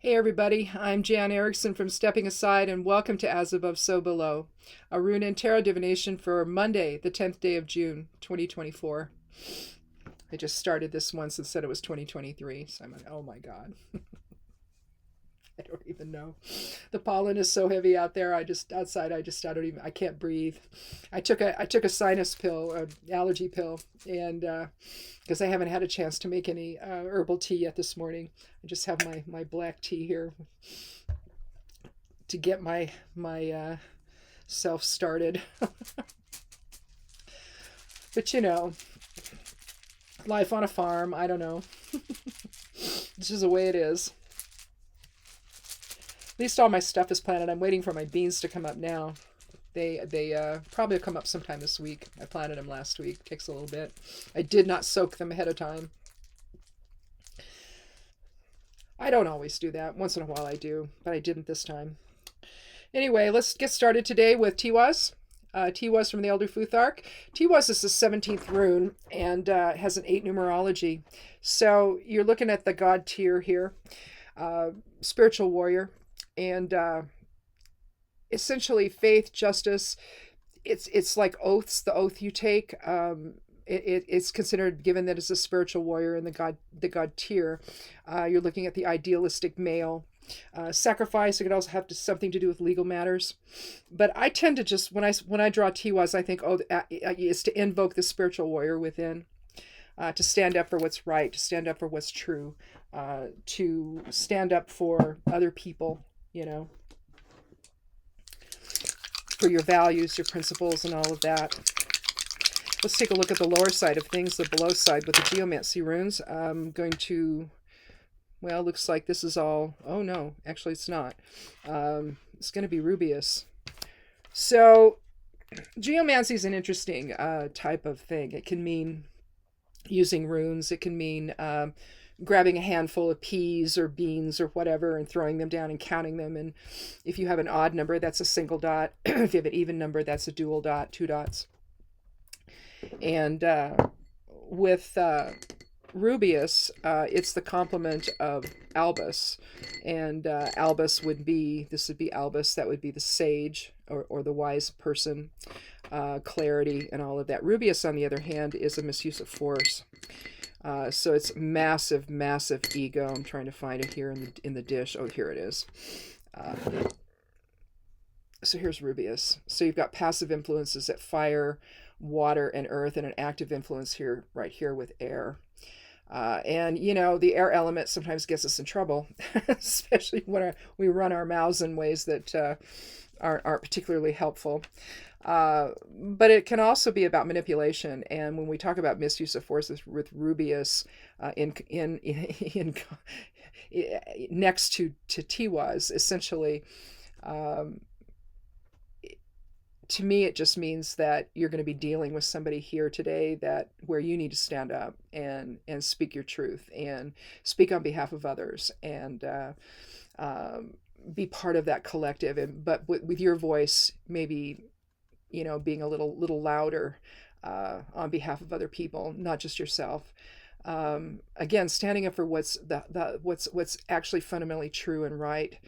Hey everybody, I'm Jan Erickson from Stepping Aside, and welcome to As Above, So Below, a rune and tarot divination for Monday, the 10th day of June, 2024. I just started this once and said it was 2023, so I'm like, oh my god. I don't even know. The pollen is so heavy out there. I don't even, I can't breathe. I took a sinus pill, an allergy pill, and because I haven't had a chance to make any herbal tea yet this morning. I just have my black tea here to get my self started. But life on a farm, I don't know. This is the way it is. At least all my stuff is planted. I'm waiting for my beans to come up now. They probably will come up sometime this week. I planted them last week. Takes a little bit. I did not soak them ahead of time. I don't always do that. Once in a while I do, but I didn't this time. Anyway, let's get started today with Tiwaz. Tiwaz from the Elder Futhark. Tiwaz is the 17th rune and has an 8 numerology. So you're looking at the god tier here, spiritual warrior, and essentially faith, justice. It's like oaths, the oath you take. It's considered, given that it's a spiritual warrior in the god tier. You're looking at the idealistic male. Sacrifice, it could also have something to do with legal matters, but I tend to just when I draw Tiwaz, I think, it's to invoke the spiritual warrior within, to stand up for what's right, to stand up for what's true, to stand up for other people, for your values, your principles, and all of that. Let's take a look at the lower side of things, the below side with the Geomancy runes. I'm going to, well, looks like this is all, oh no, actually it's not. It's going to be Rubeus. So Geomancy is an interesting type of thing. It can mean using runes. It can mean grabbing a handful of peas or beans or whatever and throwing them down and counting them. And if you have an odd number, that's a single dot. If you have an even number, that's a dual dot, 2 dots. And with Rubeus, it's the complement of Albus, and Albus would be Albus, that would be the sage or the wise person, clarity and all of that. Rubeus, on the other hand, is a misuse of force. So it's massive, massive ego. I'm trying to find it here in the dish. Oh, here it is. So here's Rubeus. So you've got passive influences at fire, water, and earth, and an active influence here, right here, with air. And the air element sometimes gets us in trouble, especially when we run our mouths in ways that aren't particularly helpful. But it can also be about manipulation. And when we talk about misuse of force with Rubeus in next to Tiwaz, essentially, to me, it just means that you're going to be dealing with somebody here today where you need to stand up and speak your truth and speak on behalf of others and be part of that collective. But with your voice, maybe, being a little louder on behalf of other people, not just yourself. Again, standing up for what's actually fundamentally true and right,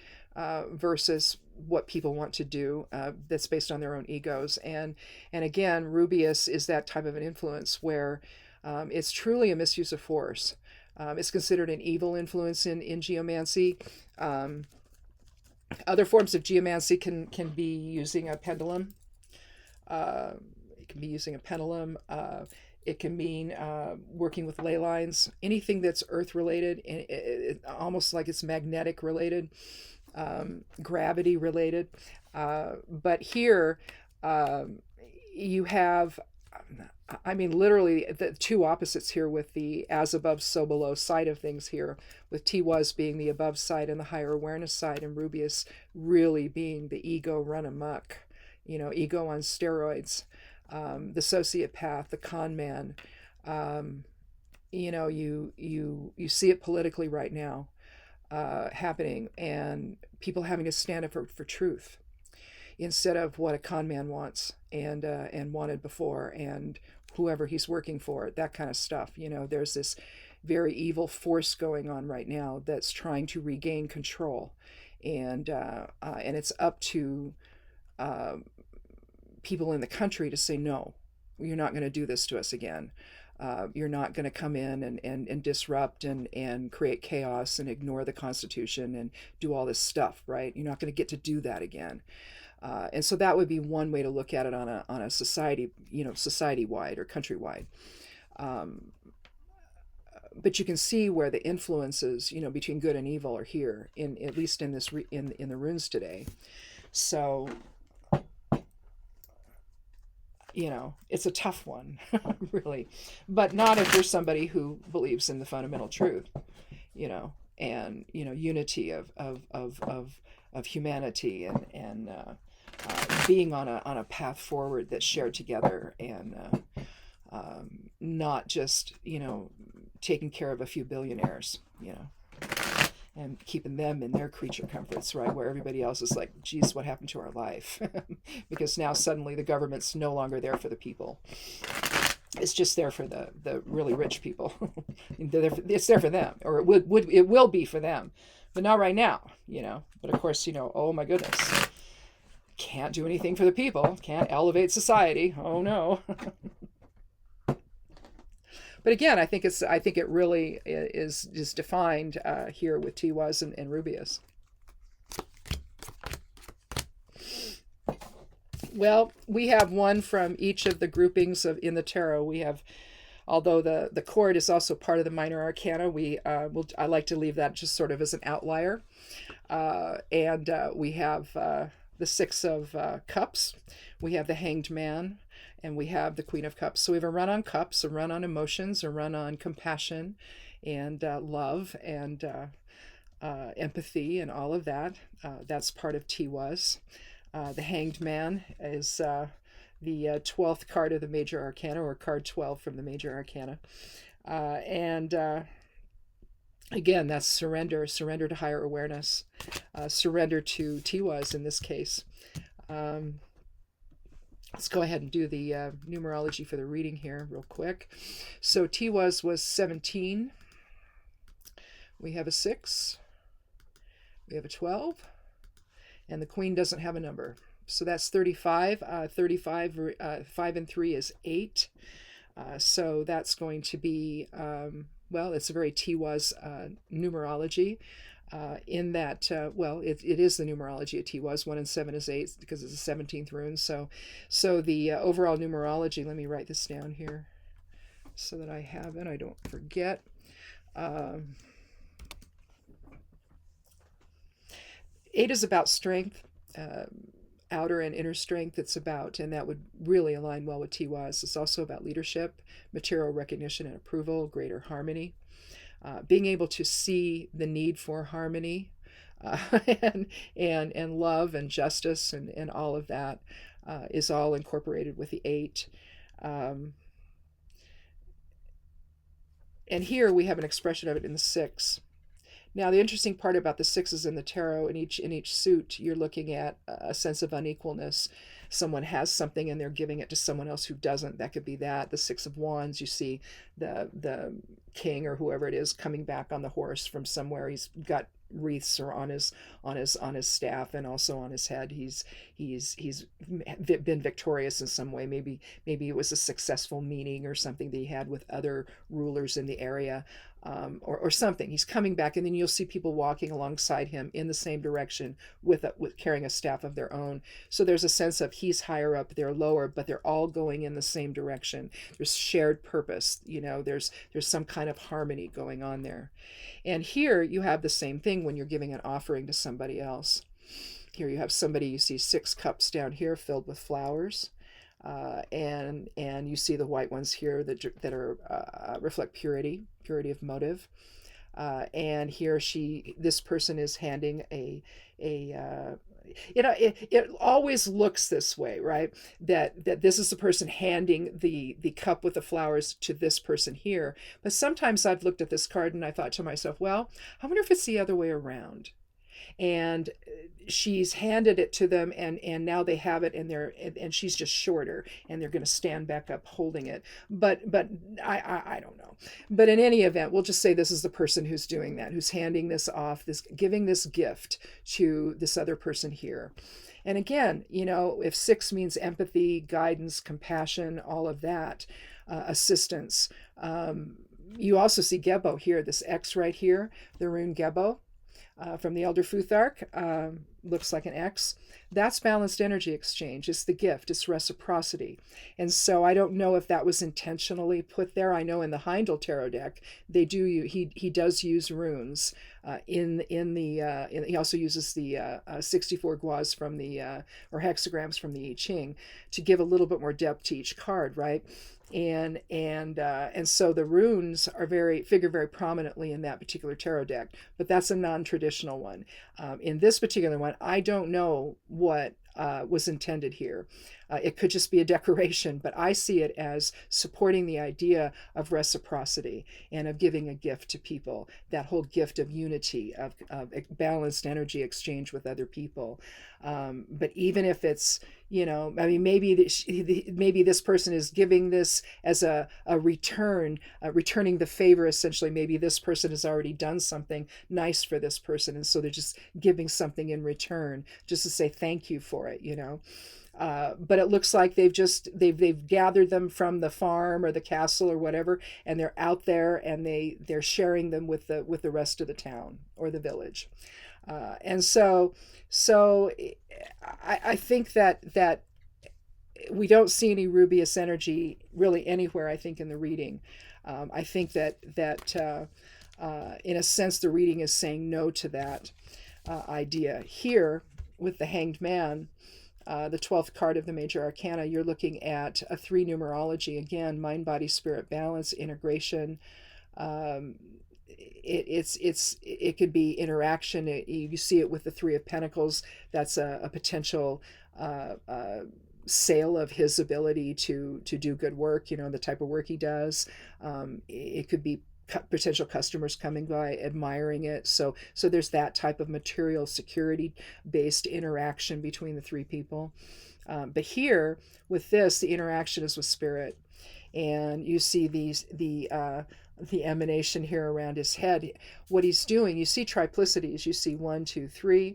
versus what people want to do, that's based on their own egos. And again, Rubeus is that type of an influence where it's truly a misuse of force. It's considered an evil influence in Geomancy. Other forms of Geomancy can be using a pendulum. It can be using a pendulum. It can mean working with ley lines, anything that's earth related, almost like it's magnetic related. Gravity related, but here you have, literally the two opposites here, with the as above so below side of things here, with Tiwaz being the above side and the higher awareness side, and Rubeus really being the ego run amok, ego on steroids, the sociopath, the con man. You see it politically right now. Happening, and people having to stand up for truth instead of what a con man wants and wanted before, and whoever he's working for, that kind of stuff. There's this very evil force going on right now that's trying to regain control, and it's up to people in the country to say no. You're not going to do this to us again. You're not going to come in and disrupt and create chaos and ignore the Constitution and do all this stuff, right? You're not going to get to do that again. And so that would be one way to look at it on a society, society-wide or countrywide. But you can see where the influences, between good and evil are here, at least in this in the runes today. So, it's a tough one, really, but not if you're somebody who believes in the fundamental truth, and unity of humanity and being on a path forward that's shared together, and not just taking care of a few billionaires, and keeping them in their creature comforts, right? Where everybody else is like, geez, what happened to our life? Because now suddenly the government's no longer there for the people. It's just there for the really rich people. It's there for them, or it will be for them, but not right now, But of course, oh my goodness, can't do anything for the people, can't elevate society. Oh no. But again, I think it really is defined here with Tiwaz and Rubius. Well, we have one from each of the groupings in the tarot. We have, although the cord is also part of the minor arcana, I like to leave that just sort of as an outlier. And we have the Six of Cups. We have the Hanged Man. And we have the Queen of Cups. So we have a run on cups, a run on emotions, a run on compassion and love and empathy and all of that. That's part of Tiwaz. The Hanged Man is the 12th card of the Major Arcana, or card 12 from the Major Arcana. And again, that's surrender to higher awareness, surrender to Tiwaz in this case. Let's go ahead and do the numerology for the reading here real quick. So Tiwaz was 17. We have a 6. We have a 12. And the Queen doesn't have a number. So that's 35. 35, 5 and 3 is 8. So that's going to be, it's a very Tiwaz numerology. In that, it is the numerology of Tiwaz. 1 and 7 is 8 because it's a 17th rune. So the overall numerology, let me write this down here so that I have it, I don't forget. 8 is about strength, outer and inner strength. It's about, and that would really align well with Tiwaz. It's also about leadership, material recognition and approval, greater harmony. Being able to see the need for harmony and love and justice and all of that is all incorporated with the 8. And here we have an expression of it in the 6. Now, the interesting part about the 6s in the tarot, in each suit, you're looking at a sense of unequalness. Someone has something and they're giving it to someone else who doesn't. That could be that. The 6 of Wands, you see the king or whoever it is coming back on the horse from somewhere. He's got wreaths or on his staff and also on his head. He's been victorious in some way. Maybe it was a successful meeting or something that he had with other rulers in the area. Or something. He's coming back, and then you'll see people walking alongside him in the same direction with carrying a staff of their own. So there's a sense of he's higher up, they're lower, but they're all going in the same direction. There's shared purpose. There's some kind of harmony going on there. And here you have the same thing when you're giving an offering to somebody else. Here you have somebody, you see 6 cups down here filled with flowers. And you see the white ones here that are reflect purity of motive. And here this person is handing it always looks this way, right? That this is the person handing the cup with the flowers to this person here. But sometimes I've looked at this card and I thought to myself, well, I wonder if it's the other way around. and she's handed it to them, and now they have it, and she's just shorter, and they're going to stand back up holding it. But I don't know. But in any event, we'll just say this is the person who's doing that, who's handing this off, this giving this gift to this other person here. And again, if 6 means empathy, guidance, compassion, all of that, assistance. You also see Gebo here, this X right here, the rune Gebo. From the Elder Futhark, looks like an X. That's balanced energy exchange. It's the gift. It's reciprocity. And so I don't know if that was intentionally put there. I know in the Heindel tarot deck, they do. He does use runes. He also uses the 64 guas from the or hexagrams from the I Ching to give a little bit more depth to each card, right? And so the runes are figure very prominently in that particular tarot deck, but that's a non-traditional one. In this particular one, I don't know what was intended here. It could just be a decoration, but I see it as supporting the idea of reciprocity and of giving a gift to people, that whole gift of unity, of balanced energy exchange with other people. But even if it's, maybe this person is giving this as a return, returning the favor, essentially. Maybe this person has already done something nice for this person, and so they're just giving something in return, just to say thank you for it, But it looks like they've gathered them from the farm or the castle or whatever, and they're out there, and they're sharing them with the rest of the town or the village. And so I think that we don't see any rubious energy really anywhere, I think, in the reading. I think that in a sense, the reading is saying no to that idea. Here, with the Hanged Man, the 12th card of the Major Arcana, you're looking at a 3 numerology. Again, mind, body, spirit, balance, integration. It could be interaction. You see it with the 3 of Pentacles. That's a potential sale of his ability to do good work, the type of work he does. It could be potential customers coming by admiring it. So there's that type of material security based interaction between the 3 people. But here with this, the interaction is with spirit, and you see the emanation here around his head. What he's doing, you see triplicities. You see 1, 2, 3.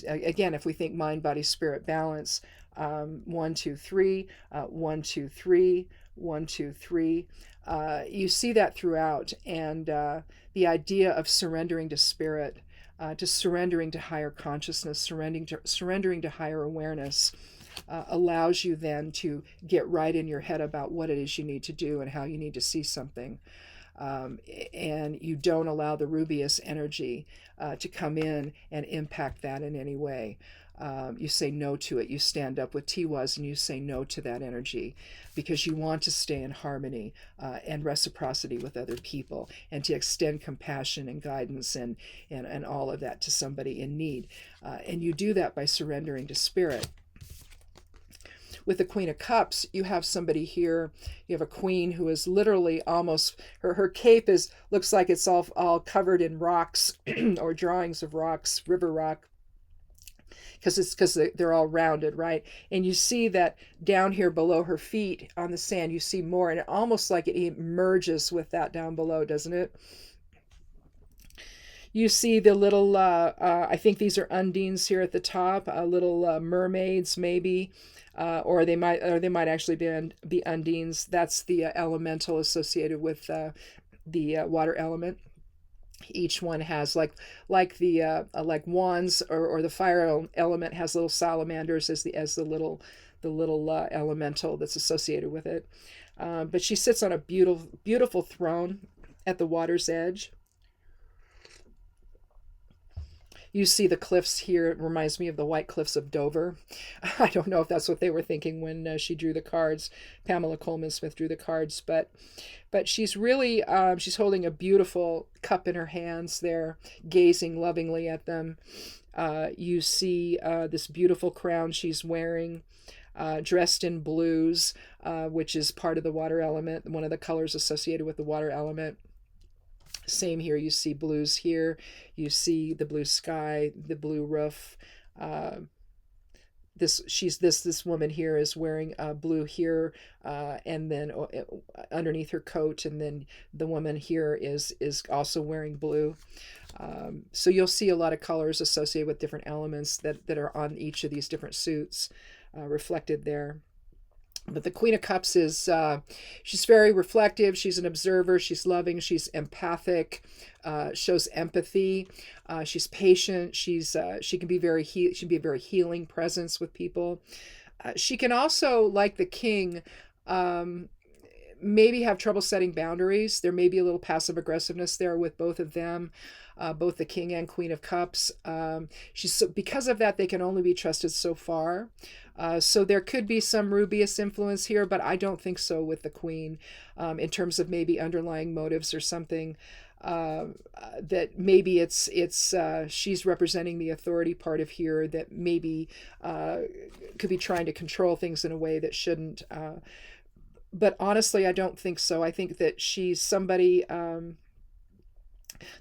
Again, if we think mind, body, spirit, balance, 1, 2, 3, 1, 2, 3, 1, 2, 3. You see that throughout, and the idea of surrendering to spirit, to surrendering to higher consciousness, surrendering to higher awareness, allows you then to get right in your head about what it is you need to do and how you need to see something. And you don't allow the rubious energy to come in and impact that in any way. You say no to it. You stand up with Tiwaz and you say no to that energy, because you want to stay in harmony and reciprocity with other people, and to extend compassion and guidance and all of that to somebody in need. And you do that by surrendering to spirit. With the Queen of Cups, you have somebody here. You have a queen who is literally almost, her cape looks like it's all covered in rocks or drawings of rocks, river rock, because they're all rounded, right? And you see that down here below her feet on the sand, you see more, and it almost like it merges with that down below, doesn't it? You see the little, I think these are undines here at the top, little mermaids maybe, or they might actually be undines. That's the elemental associated with the water element. Each one has like wands, or the fire element has little salamanders as the little elemental that's associated with it. But she sits on a beautiful throne at the water's edge. You see the cliffs here. It reminds me of the White Cliffs of Dover. I don't know if that's what they were thinking when she drew the cards. Pamela Coleman Smith drew the cards, but she's really she's holding a beautiful cup in her hands there, gazing lovingly at them. You see this beautiful crown she's wearing, dressed in blues, which is part of the water element, one of the colors associated with the water element. Same here. You see blues here. You see the blue sky, the blue roof. Uh, this woman here is wearing blue here, and then underneath her coat, and then the woman here is also wearing blue. So you'll see a lot of colors associated with different elements that are on each of these different suits reflected there. But the Queen of Cups is, she's very reflective. She's an observer. She's loving. She's empathic. Shows empathy. She's patient. She can be she can be a very healing presence with people. She can also, like the King, maybe have trouble setting boundaries. There may be a little passive aggressiveness there with both of them, both the King and Queen of Cups. Because of that, they can only be trusted so far. So there could be some Rubeus influence here, but I don't think so with the Queen, in terms of maybe underlying motives or something. That maybe it's she's representing the authority part of here that maybe could be trying to control things in a way that shouldn't. But honestly, I don't think so. I think that she's somebody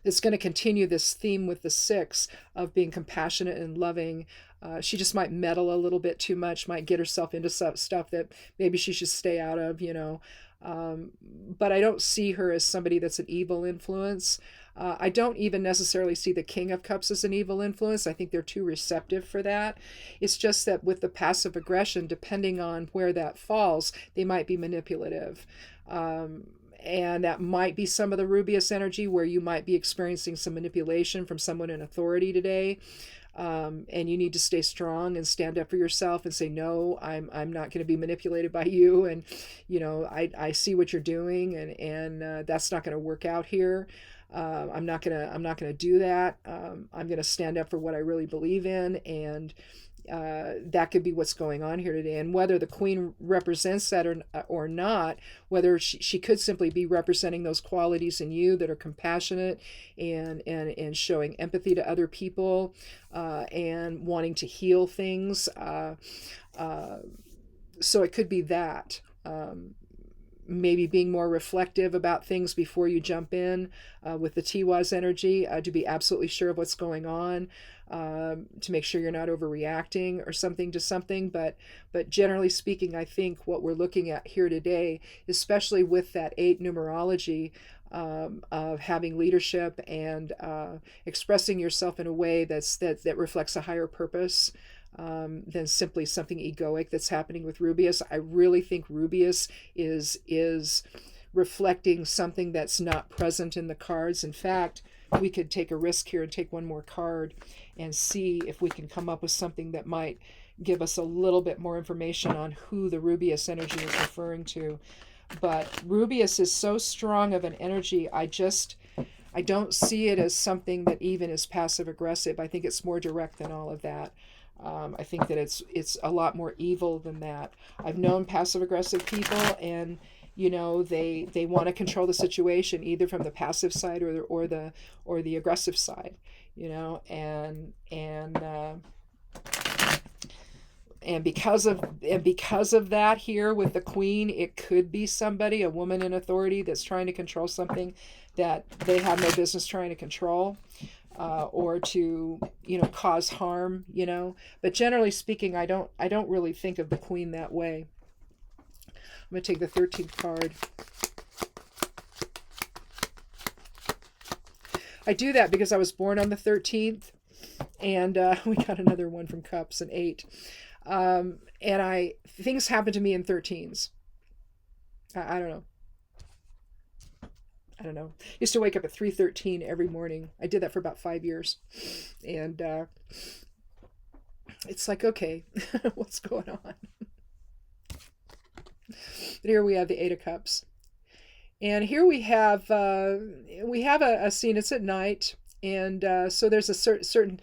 that's going to continue this theme with the 6 of being compassionate and loving. She just might meddle a little bit too much, might get herself into stuff that maybe she should stay out of, but I don't see her as somebody that's an evil influence. I don't even necessarily see the King of Cups as an evil influence. I think they're too receptive for that. It's just that with the passive aggression, depending on where that falls, they might be manipulative. And that might be some of the Rubeus energy, where you might be experiencing some manipulation from someone in authority today. And you need to stay strong and stand up for yourself and say, no, I'm not going to be manipulated by you. And, I see what you're doing, and that's not going to work out here. I'm not gonna do that. I'm gonna stand up for what I really believe in, and that could be what's going on here today. And whether the Queen represents that or not, whether she could simply be representing those qualities in you that are compassionate and showing empathy to other people, and wanting to heal things. So it could be that. Maybe being more reflective about things before you jump in, with the Tiwaz energy, to be absolutely sure of what's going on, to make sure you're not overreacting or something to something. But generally speaking, I think what we're looking at here today, especially with that 8 numerology, of having leadership and expressing yourself in a way that reflects a higher purpose, than simply something egoic that's happening with Rubeus. I really think Rubeus is reflecting something that's not present in the cards. In fact, we could take a risk here and take one more card and see if we can come up with something that might give us a little bit more information on who the Rubeus energy is referring to. But Rubeus is so strong of an energy, I don't see it as something that even is passive aggressive. I think it's more direct than all of that. I think that it's a lot more evil than that. I've known passive aggressive people, and they want to control the situation either from the passive side or the aggressive side, and because of that here with the Queen, it could be somebody, a woman in authority, that's trying to control something that they have no business trying to control. Or to cause harm, but generally speaking, I don't really think of the Queen that way. I'm going to take the 13th card. I do that because I was born on the 13th, and we got another one from Cups, an 8, and things happen to me in 13s. I don't know. I used to wake up at 3:13 every morning. I did that for about 5 years. And it's like, okay, what's going on? But here we have the 8 of Cups. And here we have a scene. It's at night. And so there's a certain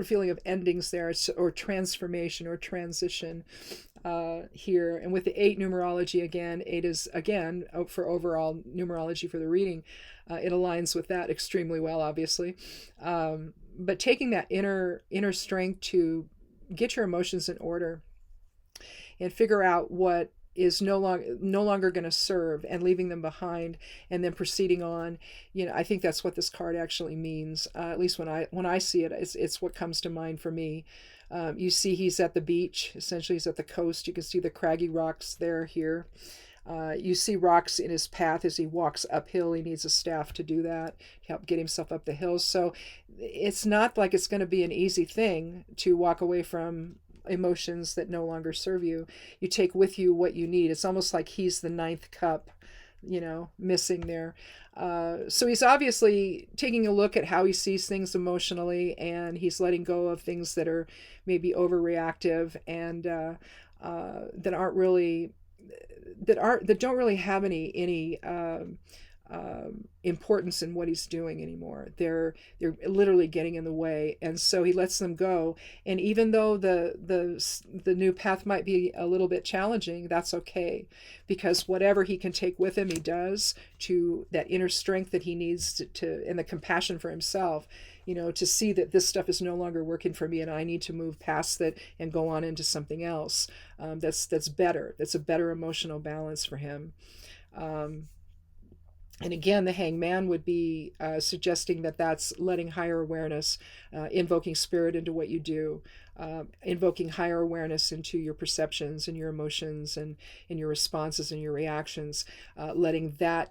feeling of endings there, or transformation or transition here. And with the 8 numerology, again, 8 is, again, for overall numerology for the reading. It aligns with that extremely well, obviously. But taking that inner strength to get your emotions in order and figure out what is no longer going to serve, and leaving them behind and then proceeding on. I think that's what this card actually means. At least when I see it, it's what comes to mind for me. You see he's at the beach. Essentially, he's at the coast. You can see the craggy rocks there, here. You see rocks in his path as he walks uphill. He needs a staff to do that, to help get himself up the hills. So it's not like it's going to be an easy thing to walk away from emotions that no longer serve you. You take with you what you need. It's almost like he's the ninth cup, missing there. So he's obviously taking a look at how he sees things emotionally, and he's letting go of things that are maybe overreactive and that aren't really that don't really have any importance in what he's doing anymore. They're literally getting in the way, and so he lets them go. And even though the new path might be a little bit challenging, that's okay, because whatever he can take with him, he does, to that inner strength that he needs to and the compassion for himself, to see that this stuff is no longer working for me and I need to move past that and go on into something else. That's better. That's a better emotional balance for him. And again, the hangman would be suggesting that that's letting higher awareness, invoking spirit into what you do, invoking higher awareness into your perceptions and your emotions and in your responses and your reactions, letting the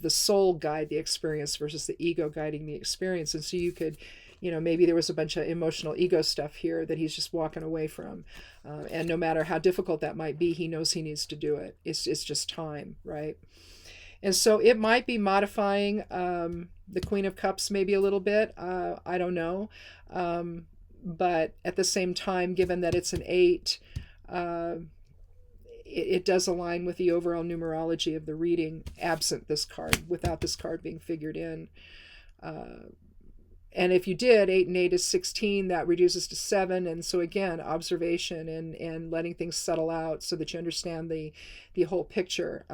soul guide the experience versus the ego guiding the experience. And so you could, maybe there was a bunch of emotional ego stuff here that he's just walking away from. And no matter how difficult that might be, he knows he needs to do it. It's just time, right? And so it might be modifying the Queen of Cups maybe a little bit. I don't know. But at the same time, given that it's an 8, it does align with the overall numerology of the reading, absent this card, without this card being figured in. And if you did, 8 and 8 is 16, that reduces to 7. And so again, observation and letting things settle out so that you understand the whole picture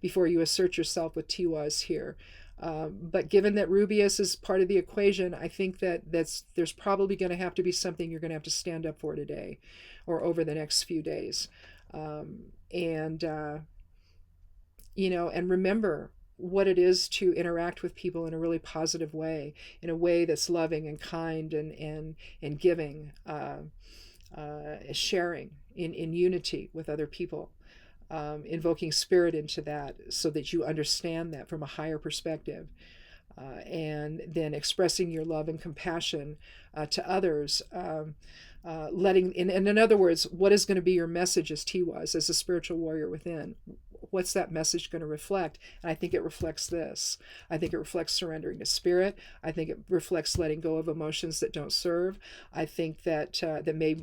before you assert yourself with Tiwaz here. But given that Rubius is part of the equation, I think there's probably going to have to be something you're going to have to stand up for today or over the next few days. And remember what it is to interact with people in a really positive way, in a way that's loving and kind and giving, sharing in unity with other people, invoking spirit into that so that you understand that from a higher perspective, and then expressing your love and compassion to others, in other words, what is going to be your message as Tiwaz, as a spiritual warrior within? What's that message going to reflect? And I think it reflects this. I think it reflects surrendering to spirit. I think it reflects letting go of emotions that don't serve. I think that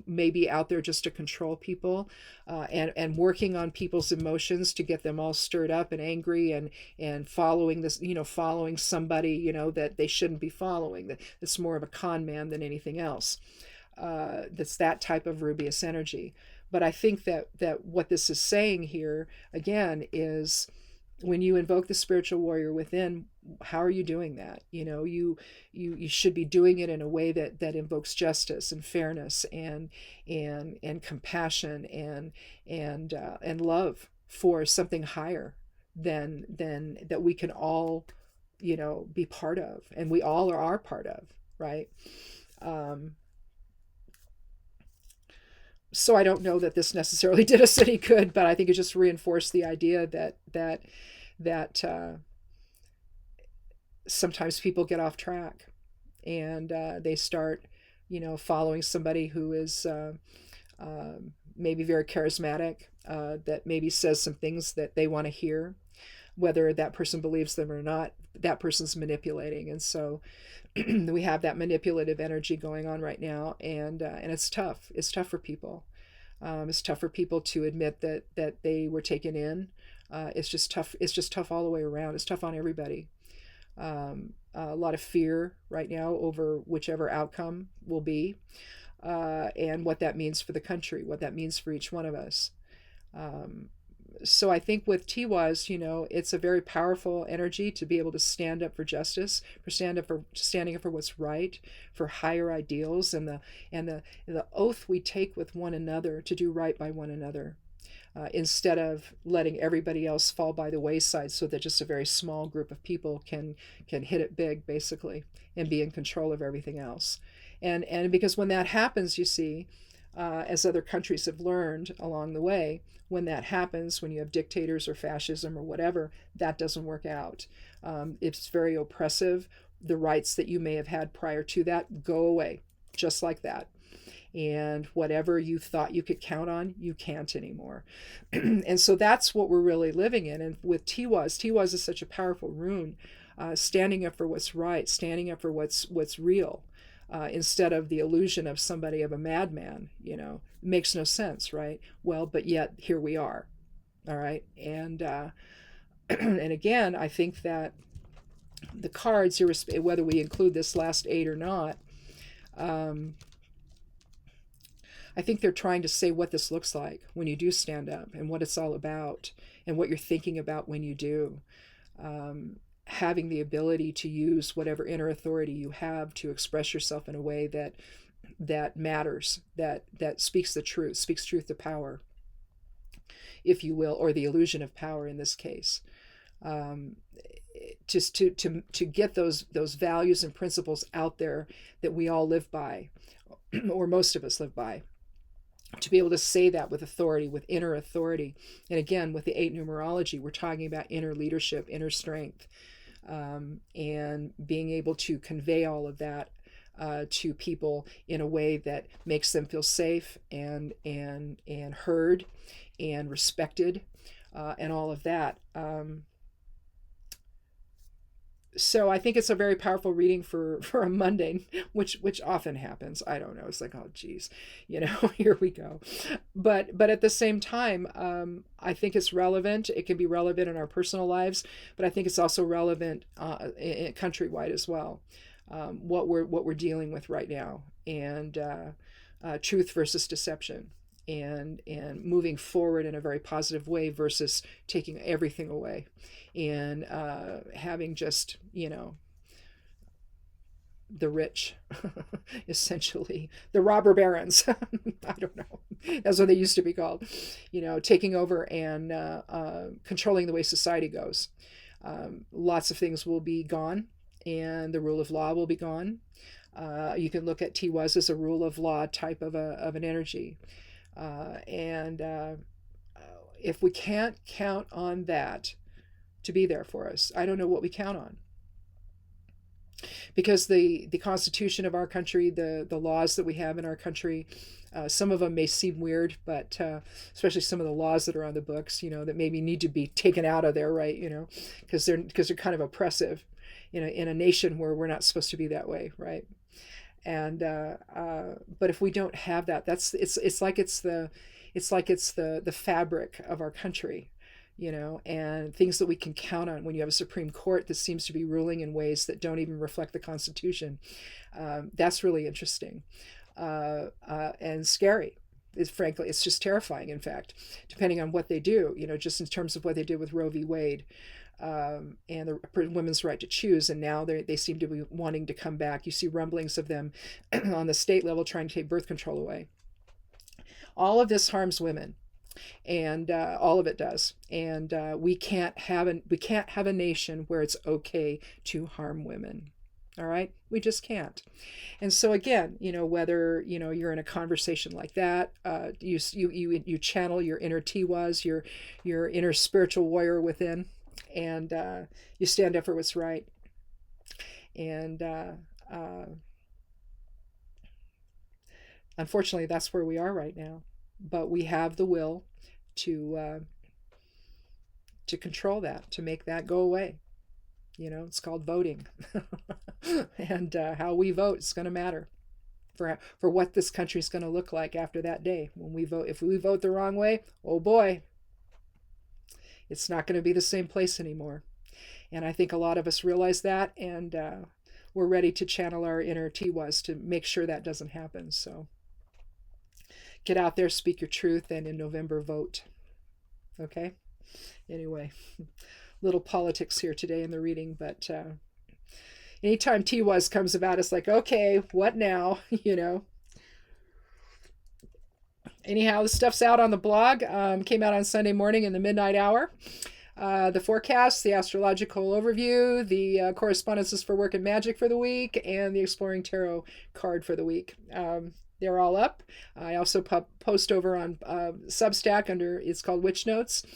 may be out there just to control people, and working on people's emotions to get them all stirred up and angry and following this, following somebody, that they shouldn't be following. That's more of a con man than anything else. That's that type of Rubius energy. But I think that what this is saying here, again, is when you invoke the spiritual warrior within, how are you doing that? You should be doing it in a way that invokes justice and fairness and compassion and love for something higher than that we can all, be part of, and we all are part of, right? So I don't know that this necessarily did us any good, but I think it just reinforced the idea that sometimes people get off track and they start, following somebody who is maybe very charismatic, that maybe says some things that they want to hear, whether that person believes them or not. That person's manipulating, and so we have that manipulative energy going on right now, and it's tough. It's tough for people. It's tough for people to admit that they were taken in. It's just tough. It's just tough all the way around. It's tough on everybody. A lot of fear right now over whichever outcome will be, and what that means for the country, what that means for each one of us. So I think with Tiwaz, it's a very powerful energy to be able to stand up for justice, standing up for what's right, for higher ideals, and the oath we take with one another to do right by one another. instead of letting everybody else fall by the wayside so that just a very small group of people can hit it big, basically, and be in control of everything else. And because when that happens, you see, as other countries have learned along the way, when that happens, when you have dictators or fascism or whatever, that doesn't work out. It's very oppressive. The rights that you may have had prior to that go away, just like that. And whatever you thought you could count on, you can't anymore. And so that's what we're really living in. And with Tiwaz is such a powerful rune, standing up for what's right, standing up for what's real. Instead of the illusion of somebody, of a madman, makes no sense, right? Well, but yet here we are, all right? And and again, I think that the cards, whether we include this last 8 or not, I think they're trying to say what this looks like when you do stand up, and what it's all about, and what you're thinking about when you do. Having the ability to use whatever inner authority you have to express yourself in a way that matters, that speaks the truth, speaks truth to power, if you will, or the illusion of power in this case. Just to get those values and principles out there that we all live by, or most of us live by. To be able to say that with authority, with inner authority. And again, with the 8 numerology, we're talking about inner leadership, inner strength, and being able to convey all of that to people in a way that makes them feel safe and heard and respected, and all of that. So I think it's a very powerful reading for a Monday, which often happens. I don't know. It's like, oh, geez, here we go. But at the same time, I think it's relevant. It can be relevant in our personal lives, but I think it's also relevant countrywide as well. What we're dealing with right now, and truth versus deception, and moving forward in a very positive way versus taking everything away, and having just the rich, essentially the robber barons. I don't know, that's what they used to be called, taking over and controlling the way society goes. Lots of things will be gone, and the rule of law will be gone. You can look at Tiwaz as a rule of law type of an energy. And if we can't count on that to be there for us, I don't know what we count on. Because the Constitution of our country, the laws that we have in our country, some of them may seem weird, but especially some of the laws that are on the books, that maybe need to be taken out of there, right? Because they're kind of oppressive, in a nation where we're not supposed to be that way, right? And but if we don't have that, it's like it's the fabric of our country, and things that we can count on when you have a Supreme Court that seems to be ruling in ways that don't even reflect the Constitution. That's really interesting, and scary. Frankly, it's just terrifying, in fact, depending on what they do, just in terms of what they did with Roe v. Wade. And the women's right to choose, and now they seem to be wanting to come back. You see rumblings of them on the state level trying to take birth control away. All of this harms women, and all of it does. And we can't have a nation where it's okay to harm women. All right, we just can't. And so again, whether you're in a conversation like that, you channel your inner Tiwaz, your inner spiritual warrior within. And you stand up for what's right. And unfortunately, that's where we are right now. But we have the will to control that, to make that go away. It's called voting. And how we vote is going to matter for what this country is going to look like after that day when we vote. If we vote the wrong way, oh boy, it's not going to be the same place anymore. And I think a lot of us realize that, and we're ready to channel our inner Tiwaz to make sure that doesn't happen. So get out there, speak your truth, and in November, vote. Okay? Anyway, little politics here today in the reading, but anytime Tiwaz comes about, it's like, okay, what now? Anyhow, the stuff's out on the blog. Came out on Sunday morning in the midnight hour. The forecast, the astrological overview, the correspondences for work and magic for the week, and the exploring tarot card for the week. They're all up. I also post over on Substack under, it's called Witch Notes,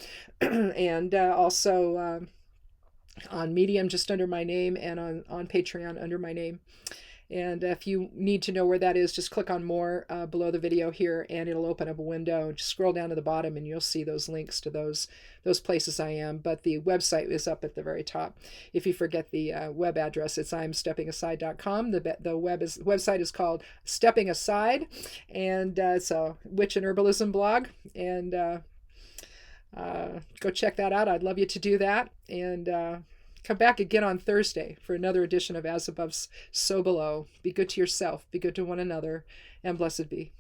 and also on Medium just under my name, and on Patreon under my name. And if you need to know where that is, just click on more below the video here, and it'll open up a window. Just scroll down to the bottom, and you'll see those links to those places I am. But the website is up at the very top. If you forget the web address, it's imsteppingaside.com. The website is called Stepping Aside, and it's a witch and herbalism blog. And go check that out. I'd love you to do that. And come back again on Thursday for another edition of As Above, So Below. Be good to yourself, be good to one another, and blessed be.